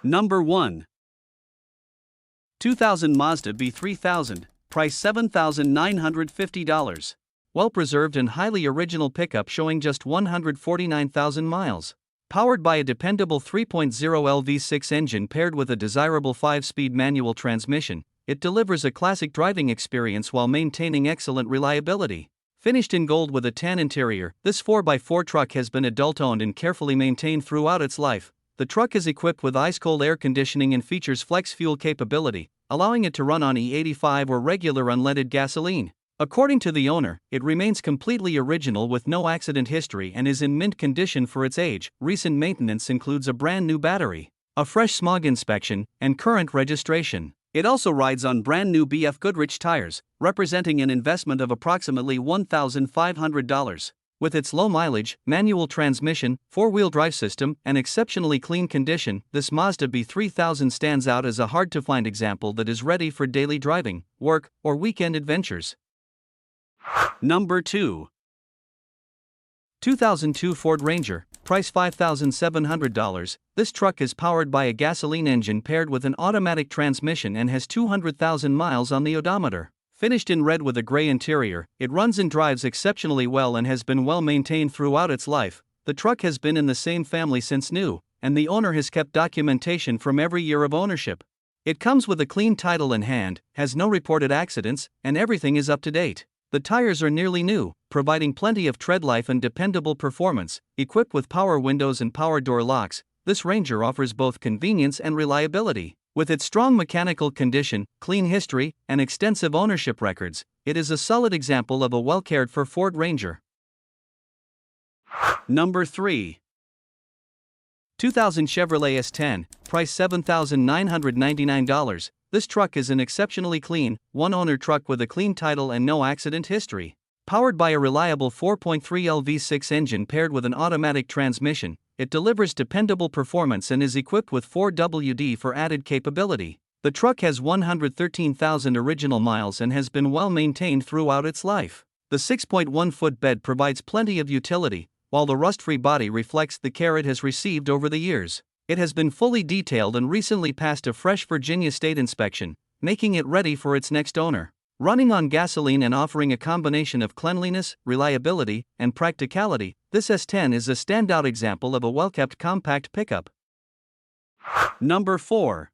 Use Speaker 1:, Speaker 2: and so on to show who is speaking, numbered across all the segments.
Speaker 1: Number 1. 2000 Mazda B3000, price $7,950. Well-preserved and highly original pickup showing just 149,000 miles. Powered by a dependable 3.0L V6 engine paired with a desirable 5-speed manual transmission, it delivers a classic driving experience while maintaining excellent reliability. Finished in gold with a tan interior, this 4x4 truck has been adult-owned and carefully maintained throughout its life. The truck is equipped with ice-cold air conditioning and features flex fuel capability, allowing it to run on E85 or regular unleaded gasoline. According to the owner, it remains completely original with no accident history and is in mint condition for its age. Recent maintenance includes a brand new battery, a fresh smog inspection, and current registration. It also rides on brand new BF Goodrich tires, representing an investment of approximately $1,500. With its low mileage, manual transmission, 4-wheel drive system, and exceptionally clean condition, this Mazda B3000 stands out as a hard-to-find example that is ready for daily driving, work, or weekend adventures. Number 2. 2002 Ford Ranger, price $5,700. This truck is powered by a gasoline engine paired with an automatic transmission and has 200,000 miles on the odometer. Finished in red with a gray interior, it runs and drives exceptionally well and has been well maintained throughout its life. The truck has been in the same family since new, and the owner has kept documentation from every year of ownership. It comes with a clean title in hand, has no reported accidents, and everything is up to date. The tires are nearly new, providing plenty of tread life and dependable performance. Equipped with power windows and power door locks, this Ranger offers both convenience and reliability. With its strong mechanical condition, clean history, and extensive ownership records, it is a solid example of a well-cared-for Ford Ranger. Number 3. 2000 Chevrolet S10, price $7,999. This truck is an exceptionally clean, one-owner truck with a clean title and no accident history. Powered by a reliable 4.3L V6 engine paired with an automatic transmission, it delivers dependable performance and is equipped with 4WD for added capability. The truck has 113,000 original miles and has been well maintained throughout its life. The 6.1-foot bed provides plenty of utility, while the rust-free body reflects the care it has received over the years. It has been fully detailed and recently passed a fresh Virginia state inspection, making it ready for its next owner. Running on gasoline and offering a combination of cleanliness, reliability, and practicality, this S10 is a standout example of a well-kept compact pickup. Number 4.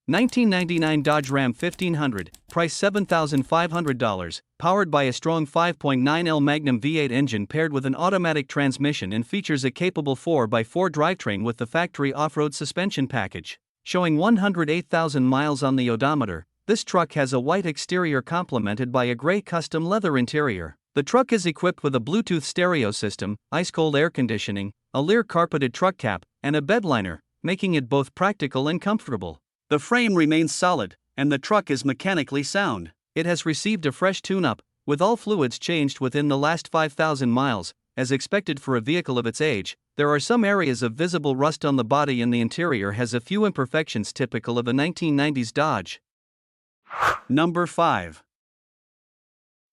Speaker 1: 1999 Dodge Ram 1500, price $7,500, powered by a strong 5.9L Magnum V8 engine paired with an automatic transmission and features a capable 4x4 drivetrain with the factory off-road suspension package. Showing 108,000 miles on the odometer, this truck has a white exterior complemented by a gray custom leather interior. The truck is equipped with a Bluetooth stereo system, ice-cold air conditioning, a Lear carpeted truck cap, and a bed liner, making it both practical and comfortable. The frame remains solid, and the truck is mechanically sound. It has received a fresh tune-up, with all fluids changed within the last 5,000 miles. As expected for a vehicle of its age, there are some areas of visible rust on the body and the interior has a few imperfections typical of a 1990s Dodge. Number 5.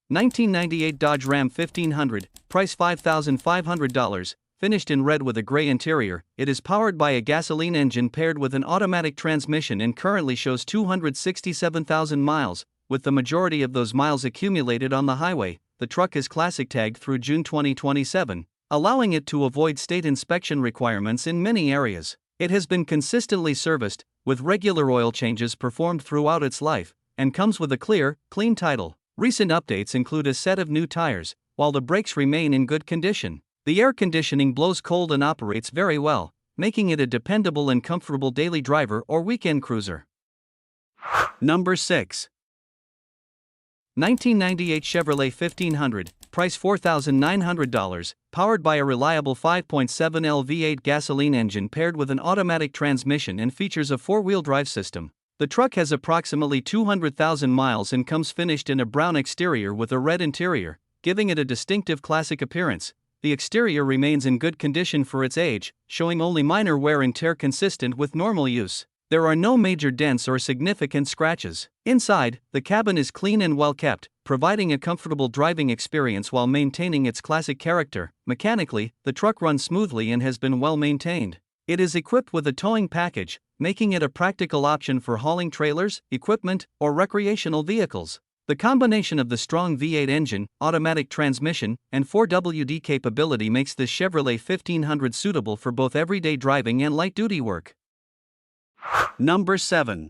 Speaker 1: 1998 Dodge Ram 1500, price $5,500, finished in red with a gray interior. It is powered by a gasoline engine paired with an automatic transmission and currently shows 267,000 miles, with the majority of those miles accumulated on the highway. The truck is classic tagged through June 2027, allowing it to avoid state inspection requirements in many areas. It has been consistently serviced, with regular oil changes performed throughout its life, and comes with a clear, clean title. Recent updates include a set of new tires, while the brakes remain in good condition. The air conditioning blows cold and operates very well, making it a dependable and comfortable daily driver or weekend cruiser. Number 6. 1998 Chevrolet 1500, price $4,900, powered by a reliable 5.7L V8 gasoline engine paired with an automatic transmission and features a 4-wheel drive system. The truck has approximately 200,000 miles and comes finished in a brown exterior with a red interior, giving it a distinctive classic appearance. The exterior remains in good condition for its age, showing only minor wear and tear consistent with normal use. There are no major dents or significant scratches. Inside, the cabin is clean and well kept, providing a comfortable driving experience while maintaining its classic character. Mechanically, the truck runs smoothly and has been well maintained. It is equipped with a towing package, making it a practical option for hauling trailers, equipment, or recreational vehicles. The combination of the strong V8 engine, automatic transmission, and 4WD capability makes this Chevrolet 1500 suitable for both everyday driving and light-duty work.
Speaker 2: Number 7.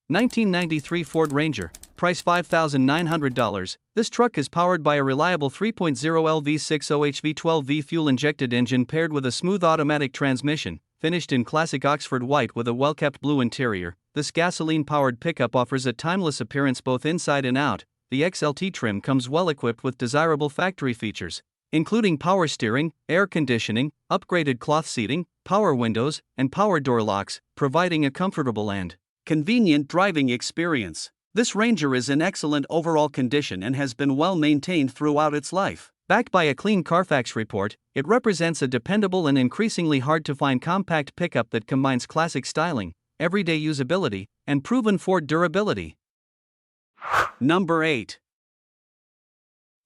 Speaker 1: 1993 Ford Ranger, price $5,900. This truck is powered by a reliable 3.0L V6 OHV12V fuel-injected engine paired with a smooth automatic transmission, finished in classic Oxford white with a well-kept blue interior. This gasoline-powered pickup offers a timeless appearance both inside and out. The XLT trim comes well-equipped with desirable factory features, including power steering, air conditioning, upgraded cloth seating, power windows, and power door locks, providing a comfortable and
Speaker 2: convenient driving experience. This Ranger is in excellent overall condition and has been well maintained throughout its life.
Speaker 1: Backed by a clean Carfax report, it represents a dependable and increasingly hard-to-find compact pickup that combines classic styling, everyday usability, and proven Ford durability.
Speaker 2: Number 8.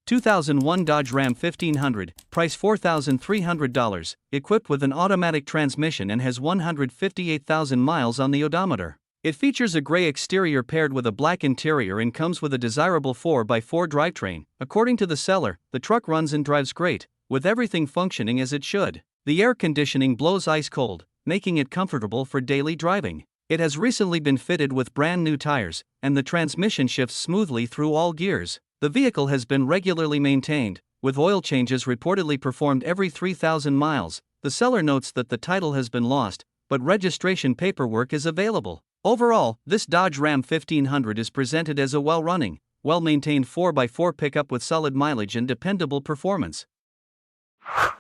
Speaker 1: 2001 Dodge Ram 1500, price $4,300, equipped with an automatic transmission and has 158,000 miles on the odometer. It features a gray exterior paired with a black interior and comes with a desirable 4x4 drivetrain. According to the seller, the truck runs and drives great, with everything functioning as it should. The air conditioning blows ice cold, making it comfortable for daily driving. It has recently been fitted with brand new tires, and the transmission shifts smoothly through all gears. The vehicle has been regularly maintained, with oil changes reportedly performed every 3,000 miles. The seller notes that the title has been lost, but registration paperwork is available. Overall, this Dodge Ram 1500 is presented as a well-running, well-maintained 4x4 pickup with solid mileage and dependable performance.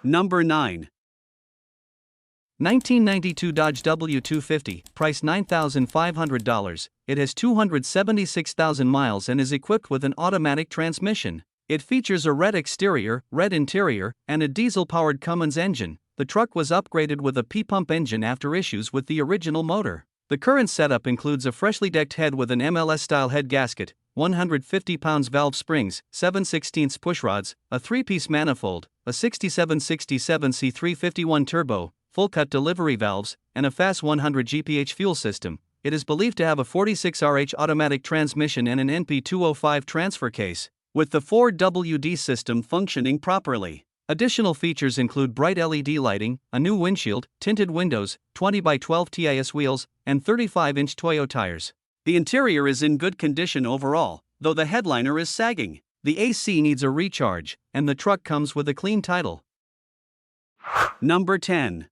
Speaker 2: Number 9.
Speaker 1: 1992 Dodge W250, price $9,500. It has 276,000 miles and is equipped with an automatic transmission. It features a red exterior, red interior, and a diesel-powered Cummins engine. The truck was upgraded with a P-pump engine after issues with the original motor. The current setup includes a freshly decked head with an MLS-style head gasket, 150 pounds valve springs, 7/16 pushrods, a 3-piece manifold, a 6767 C351 turbo, full-cut delivery valves, and a fast 100 GPH fuel system. It is believed to have a 46RH automatic transmission and an NP205 transfer case, with the 4WD system functioning properly. Additional features include bright LED lighting, a new windshield, tinted windows, 20x12 TIS wheels, and 35-inch Toyo tires.
Speaker 2: The interior is in good condition overall, though the headliner is sagging.
Speaker 1: The AC needs a recharge, and the truck comes with a clean title.
Speaker 2: Number 10.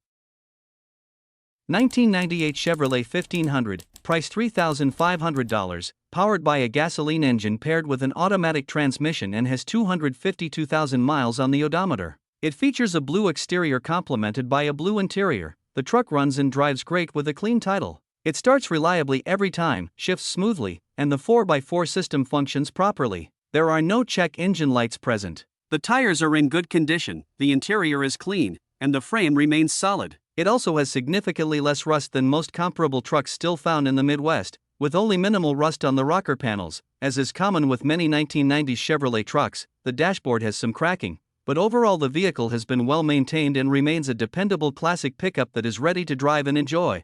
Speaker 1: 1998 Chevrolet 1500, price $3,500, powered by a gasoline engine paired with an automatic transmission and has 252,000 miles on the odometer. It features a blue exterior complemented by a blue interior. The truck runs and drives great with a clean title. It starts reliably every time, shifts smoothly, and the 4x4 system functions properly. There are no check engine lights present.
Speaker 2: The tires are in good condition, the interior is clean, and the frame remains solid.
Speaker 1: It also has significantly less rust than most comparable trucks still found in the Midwest, with only minimal rust on the rocker panels. As is common with many 1990s Chevrolet trucks, the dashboard has some cracking, but overall the vehicle has been well maintained and remains a dependable classic pickup that is ready to drive and enjoy.